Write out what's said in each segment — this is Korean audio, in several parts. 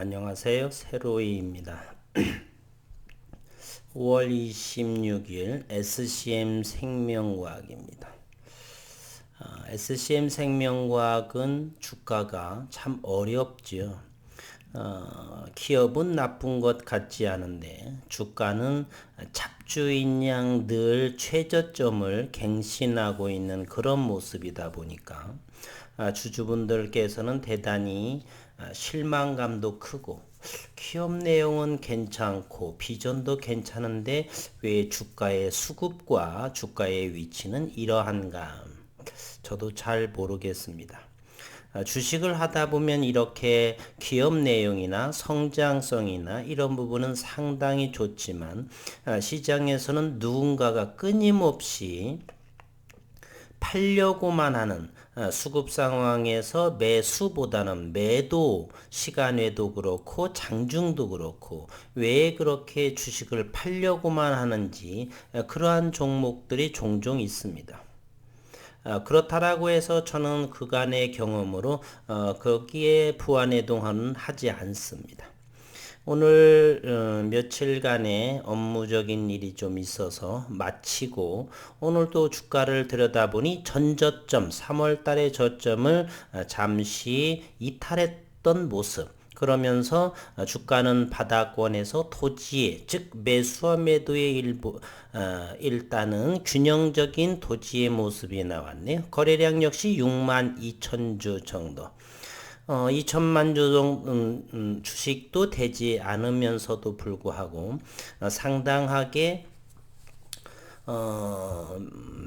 안녕하세요. 세로이입니다. 5월 26일 SCM 생명과학입니다. SCM 생명과학은 주가가 참 어렵죠. 기업은 나쁜 것 같지 않은데 주가는 잡주인 양 늘 최저점을 갱신하고 있는 그런 모습이다 보니까 주주분들께서는 대단히 실망감도 크고 기업 내용은 괜찮고 비전도 괜찮은데 왜 주가의 수급과 주가의 위치는 이러한가? 저도 잘 모르겠습니다. 주식을 하다 보면 이렇게 기업 내용이나 성장성이나 이런 부분은 상당히 좋지만 시장에서는 누군가가 끊임없이 팔려고만 하는 수급 상황에서 매수보다는 매도 시간에도 그렇고 장중도 그렇고 왜 그렇게 주식을 팔려고만 하는지 그러한 종목들이 종종 있습니다. 그렇다라고 해서 저는 그간의 경험으로 거기에 부안해동은 하지 않습니다. 오늘 며칠간의 업무적인 일이 좀 있어서 마치고 오늘 또 주가를 들여다보니 전저점 3월 달의 저점을 잠시 이탈했던 모습, 그러면서 주가는 바닥권에서 토지의 즉 매수와 매도의 일단은 균형적인 토지의 모습이 나왔네요. 거래량 역시 6만 2천 주 정도. 2천만 주 정도 주식도 되지 않으면서도 불구하고 상당하게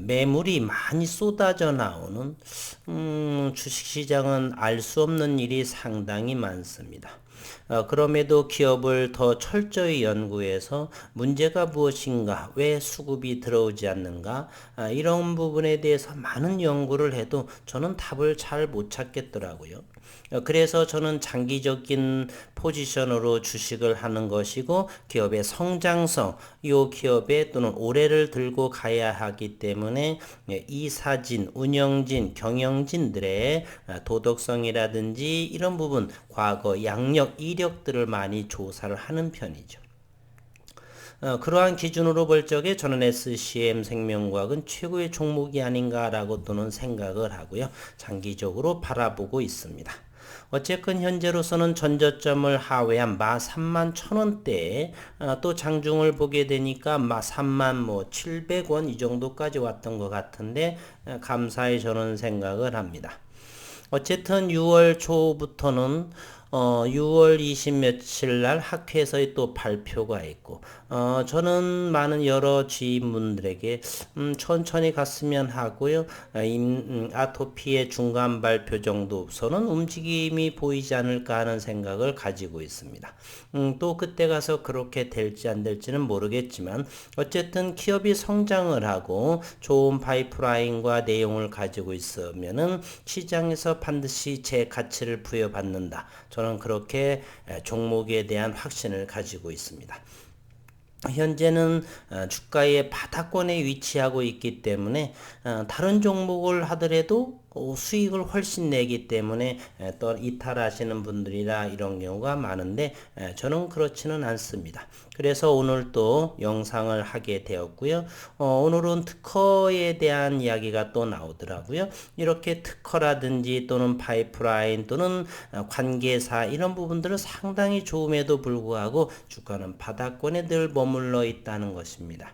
매물이 많이 쏟아져 나오는 주식시장은 알 수 없는 일이 상당히 많습니다. 그럼에도 기업을 더 철저히 연구해서 문제가 무엇인가, 왜 수급이 들어오지 않는가, 이런 부분에 대해서 많은 연구를 해도 저는 답을 잘 못 찾겠더라고요. 그래서 저는 장기적인 포지션으로 주식을 하는 것이고 기업의 성장성, 이 기업의 또는 올해를 들고 가야 하기 때문에 이사진, 운영진, 경영진들의 도덕성이라든지 이런 부분, 과거 양력, 이력들을 많이 조사를 하는 편이죠. 그러한 기준으로 볼 적에 저는 SCM 생명과학은 최고의 종목이 아닌가라고 또는 생각을 하고요. 장기적으로 바라보고 있습니다. 어쨌건 현재로서는 전저점을 하회한 3만 1,000원대에 또 장중을 보게 되니까 3만 700원 이 정도까지 왔던 것 같은데 감사히 저는 생각을 합니다. 어쨌든 6월 초부터는 6월 20 며칠 날 학회에서의 또 발표가 있고 저는 많은 여러 지인분들에게 천천히 갔으면 하고요. 아토피의 중간 발표 정도서는 움직임이 보이지 않을까 하는 생각을 가지고 있습니다. 또 그때 가서 그렇게 될지 안 될지는 모르겠지만 어쨌든 기업이 성장을 하고 좋은 파이프라인과 내용을 가지고 있으면은 시장에서 반드시 제 가치를 부여받는다. 저는 그렇게 종목에 대한 확신을 가지고 있습니다. 현재는 주가의 바닥권에 위치하고 있기 때문에 다른 종목을 하더라도 수익을 훨씬 내기 때문에 또 이탈하시는 분들이라 이런 경우가 많은데 저는 그렇지는 않습니다. 그래서 오늘 또 영상을 하게 되었고요. 오늘은 특허에 대한 이야기가 또 나오더라고요. 이렇게 특허라든지 또는 파이프라인 또는 관계사 이런 부분들은 상당히 좋음에도 불구하고 주가는 바닥권에 늘 머물러 있다는 것입니다.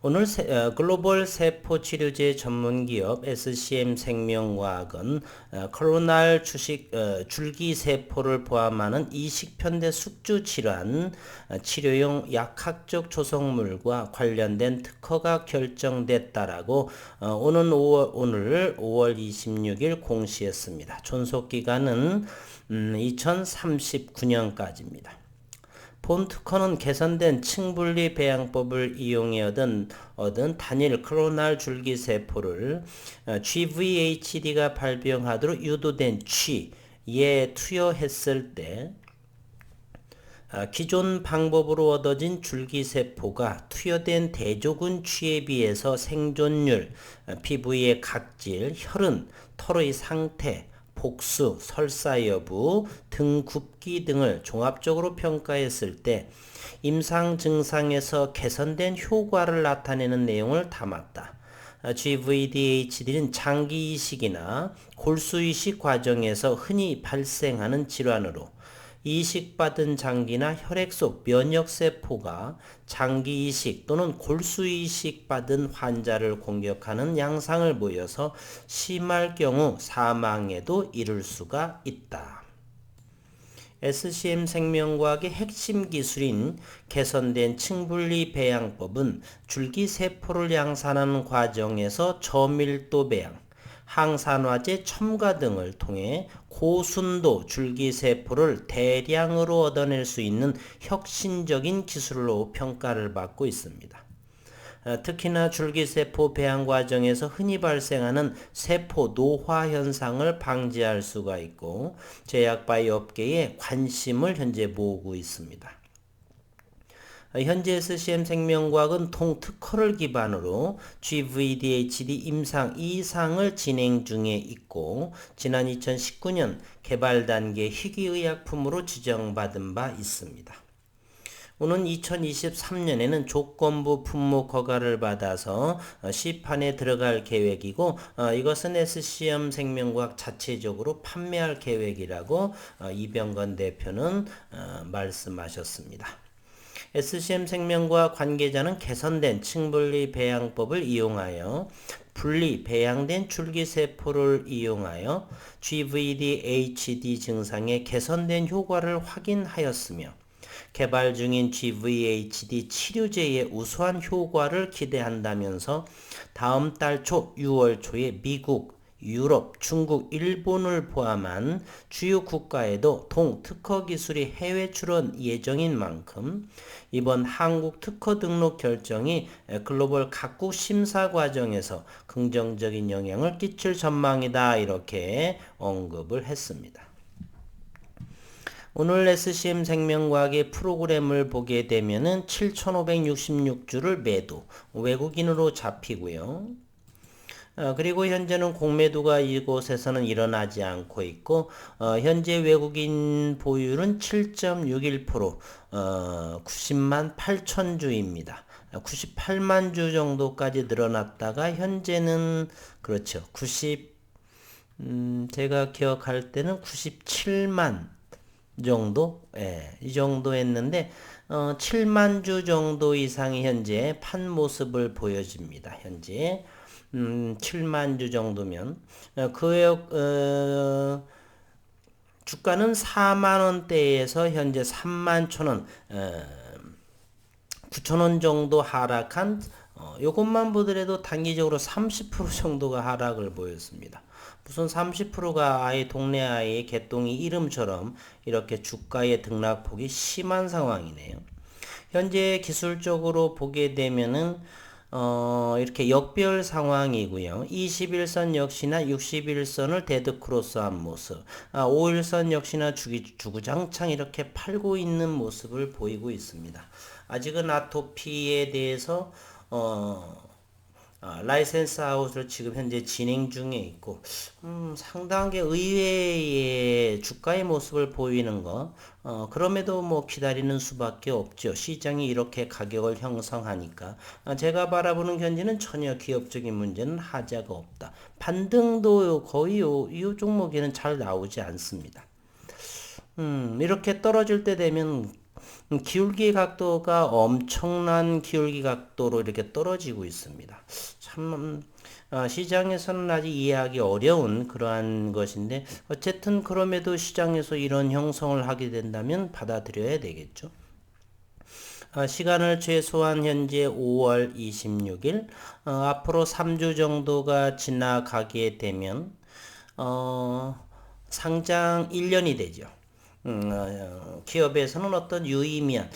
오늘 글로벌 세포치료제 전문기업 SCM 생명과학은 코로나 줄기세포를 포함하는 이식편대 숙주질환 치료용 약학적 조성물과 관련된 특허가 결정됐다라고 오늘 5월 26일 공시했습니다. 존속기간은 2039년까지입니다. 본 특허는 개선된 층분리 배양법을 이용해 얻은 단일 클로날 줄기세포를 GVHD가 발병하도록 유도된 쥐에 투여했을 때 기존 방법으로 얻어진 줄기세포가 투여된 대조군 쥐에 비해서 생존율, 피부의 각질, 혈흔, 털의 상태, 복수, 설사 여부, 등 굽기 등을 종합적으로 평가했을 때 임상 증상에서 개선된 효과를 나타내는 내용을 담았다. GVDHD는 장기 이식이나 골수 이식 과정에서 흔히 발생하는 질환으로 이식받은 장기나 혈액 속 면역세포가 장기 이식 또는 골수 이식 받은 환자를 공격하는 양상을 보여서 심할 경우 사망에도 이를 수가 있다. SCM 생명과학의 핵심 기술인 개선된 층분리 배양법은 줄기세포를 양산하는 과정에서 저밀도 배양, 항산화제 첨가 등을 통해 고순도 줄기세포를 대량으로 얻어낼 수 있는 혁신적인 기술로 평가를 받고 있습니다. 특히나 줄기세포 배양 과정에서 흔히 발생하는 세포 노화 현상을 방지할 수가 있고 제약바이오 업계에 관심을 현재 모으고 있습니다. 현재 SCM 생명과학은 통특허를 기반으로 GVDHD 임상 2상을 진행 중에 있고 지난 2019년 개발 단계 희귀의약품으로 지정받은 바 있습니다. 오는 2023년에는 조건부 품목 허가를 받아서 시판에 들어갈 계획이고 이것은 SCM 생명과학 자체적으로 판매할 계획이라고 이병건 대표는 말씀하셨습니다. SCM 생명과학 관계자는 개선된 층분리 배양법을 이용하여 분리 배양된 줄기세포를 이용하여 GVDHD 증상의 개선된 효과를 확인하였으며 개발 중인 GVHD 치료제의 우수한 효과를 기대한다면서 다음 달 초 6월 초에 미국, 유럽, 중국, 일본을 포함한 주요 국가에도 동특허 기술이 해외 출원 예정인 만큼 이번 한국 특허 등록 결정이 글로벌 각국 심사 과정에서 긍정적인 영향을 끼칠 전망이다 이렇게 언급을 했습니다. 오늘 SCM 생명과학의 프로그램을 보게 되면은 7,566주를 매도, 외국인으로 잡히고요. 그리고 현재는 공매도가 이곳에서는 일어나지 않고 있고 현재 외국인 보유율은 7.61%, 90만 8천 주입니다. 98만 주 정도까지 늘어났다가 현재는 그렇죠. 제가 기억할 때는 97만 정도? 이 정도 했는데 7만 주 정도 이상이 현재 판 모습을 보여줍니다. 현재 7만 주 정도면 주가는 4만 원대에서 현재 3만 1천 원 9천 원 정도 하락한 이것만 보더라도 단기적으로 30% 정도가 하락을 보였습니다. 무슨 30%가 아예 동네 아이의 개똥이 이름처럼 이렇게 주가의 등락폭이 심한 상황이네요. 현재 기술적으로 보게 되면은 이렇게 역별 상황이고요. 21선 역시나 61선을 데드크로스한 모습, 5일선 역시나 주구장창 이렇게 팔고 있는 모습을 보이고 있습니다. 아직은 아토피에 대해서 라이센스 아웃을 지금 현재 진행 중에 있고 상당하게 의외의 주가의 모습을 보이는 거 그럼에도 뭐 기다리는 수밖에 없죠. 시장이 이렇게 가격을 형성하니까 제가 바라보는 현재는 전혀 기업적인 문제는 하자가 없다. 반등도 거의 이 종목에는 잘 나오지 않습니다. 이렇게 떨어질 때 되면 기울기 각도가 엄청난 기울기 각도로 이렇게 떨어지고 있습니다. 참 시장에서는 아직 이해하기 어려운 그러한 것인데 어쨌든 그럼에도 시장에서 이런 형성을 하게 된다면 받아들여야 되겠죠. 시간을 최소한 현재 5월 26일 앞으로 3주 정도가 지나가게 되면 상장 1년이 되죠. 기업에서는 어떤 유의미한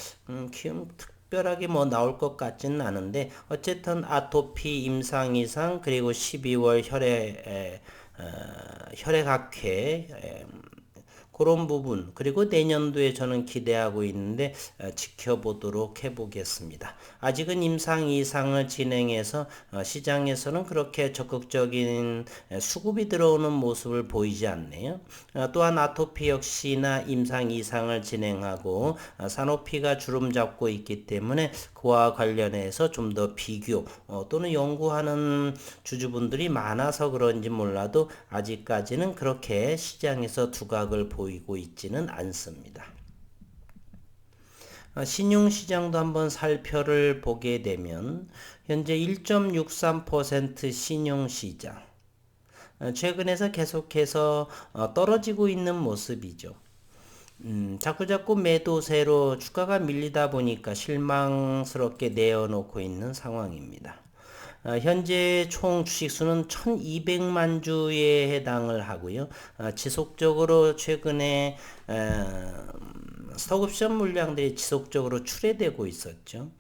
특별하게 뭐 나올 것 같지는 않은데 어쨌든 아토피 임상 이상 그리고 12월 혈액학회 그런 부분 그리고 내년도에 저는 기대하고 있는데 지켜보도록 해보겠습니다. 아직은 임상 이상을 진행해서 시장에서는 그렇게 적극적인 수급이 들어오는 모습을 보이지 않네요. 또한 아토피 역시나 임상 이상을 진행하고 사노피가 주름 잡고 있기 때문에 그와 관련해서 좀 더 비교 또는 연구하는 주주분들이 많아서 그런지 몰라도 아직까지는 그렇게 시장에서 두각을 보이고 있지는 않습니다. 신용시장도 한번 살펴를 보게 되면 현재 1.63% 신용시장 최근에서 계속해서 떨어지고 있는 모습이죠. 자꾸자꾸 매도세로 주가가 밀리다 보니까 실망스럽게 내어놓고 있는 상황입니다. 현재 총 주식수는 1200만 주에 해당을 하고요. 지속적으로 최근에 스톡옵션 물량들이 지속적으로 출회되고 있었죠.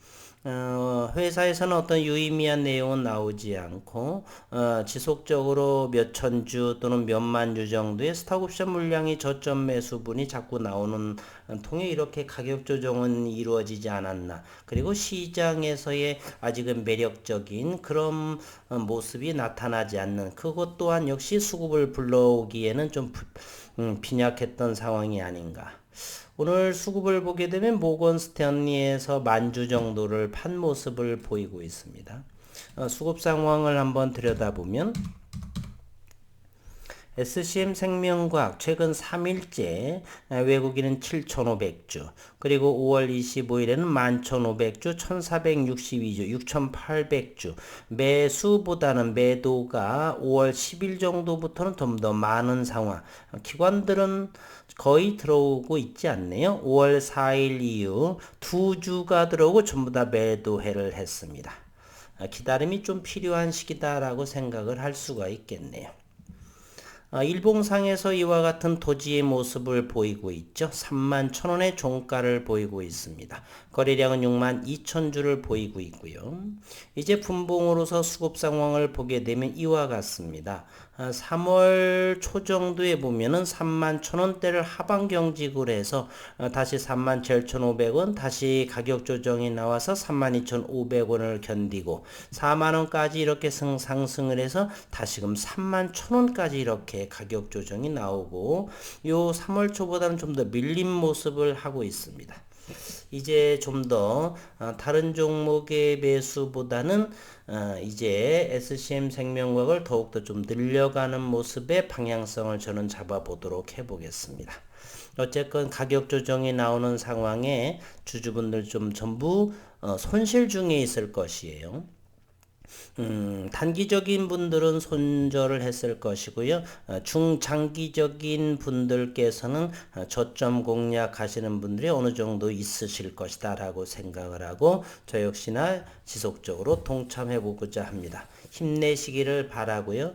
회사에서는 어떤 유의미한 내용은 나오지 않고 지속적으로 몇천 주 또는 몇만 주 정도의 스톡옵션 물량이 저점 매수분이 자꾸 나오는 통해 이렇게 가격 조정은 이루어지지 않았나. 그리고 시장에서의 아직은 매력적인 그런 모습이 나타나지 않는 그것 또한 역시 수급을 불러오기에는 좀 빈약했던 상황이 아닌가. 오늘 수급을 보게 되면 모건 스탠리에서 만주 정도를 판 모습을 보이고 있습니다. 수급 상황을 한번 들여다보면 SCM 생명과학 최근 3일째 외국인은 7,500주 그리고 5월 25일에는 11,500주 1,462주 6,800주 매수보다는 매도가 5월 10일 정도부터는 좀 더 많은 상황 기관들은 거의 들어오고 있지 않네요. 5월 4일 이후 두 주가 들어오고 전부 다 매도해를 했습니다. 기다림이 좀 필요한 시기다라고 생각을 할 수가 있겠네요. 일봉상에서 이와 같은 토지의 모습을 보이고 있죠. 31,000원의 종가를 보이고 있습니다. 거래량은 62,000주를 보이고 있고요. 이제 분봉으로서 수급 상황을 보게 되면 이와 같습니다. 3월 초 정도에 보면은 31,000원대를 하방 경직을 해서 다시 37,500원 다시 가격 조정이 나와서 32,500원을 견디고 4만원까지 이렇게 상승을 해서 다시금 31,000원까지 이렇게 가격 조정이 나오고 요 3월 초보다는 좀 더 밀린 모습을 하고 있습니다. 이제 좀 더 다른 종목의 매수보다는 이제 SCM 생명과학을 더욱더 좀 늘려가는 모습의 방향성을 저는 잡아보도록 해보겠습니다. 어쨌건 가격 조정이 나오는 상황에 주주분들 좀 전부 손실 중에 있을 것이에요. 단기적인 분들은 손절을 했을 것이고요. 중장기적인 분들께서는 저점 공략하시는 분들이 어느 정도 있으실 것이다 라고 생각을 하고 저 역시나 지속적으로 동참해 보고자 합니다. 힘내시기를 바라고요.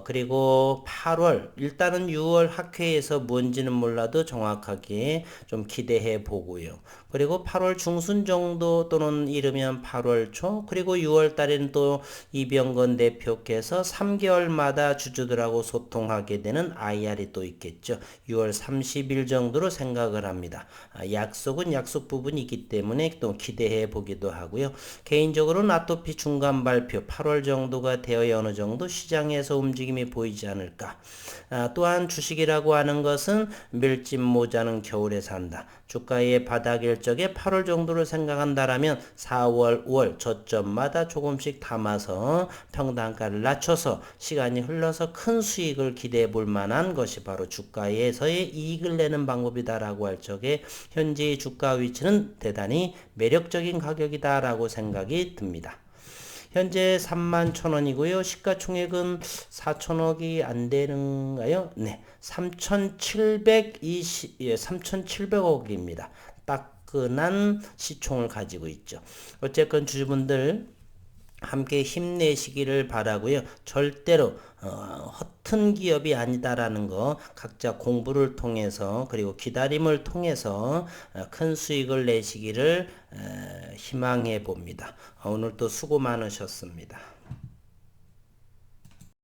그리고 8월 일단은 6월 학회에서 뭔지는 몰라도 정확하게 좀 기대해 보고요. 그리고 8월 중순 정도 또는 이르면 8월 초 그리고 6월 달에는 또 이병건 대표께서 3개월마다 주주들하고 소통하게 되는 IR이 또 있겠죠. 6월 30일 정도로 생각을 합니다. 약속은 약속 부분이기 때문에 또 기대해 보기도 하고요. 개인적으로는 아토피 중간 발표 8월 정도가 되어야 어느 정도 시장에서 움직임이 보이지 않을까. 또한 주식이라고 하는 것은 밀짚 모자는 겨울에 산다. 주가의 바닥일 적에 8월 정도를 생각한다라면 4월, 5월 저점마다 조금씩 담아서 평단가를 낮춰서 시간이 흘러서 큰 수익을 기대해 볼 만한 것이 바로 주가에서의 이익을 내는 방법이다라고 할 적에 현재의 주가 위치는 대단히 매력적인 가격이다라고 생각이 듭니다. 현재 31,000원이고요. 시가총액은 4천억이 안 되는가요? 네. 3,700억입니다. 따끈한 시총을 가지고 있죠. 어쨌건 주주분들 함께 힘내시기를 바라고요. 절대로 허튼 기업이 아니다라는 거 각자 공부를 통해서 그리고 기다림을 통해서 큰 수익을 내시기를 희망해 봅니다. 오늘 또 수고 많으셨습니다.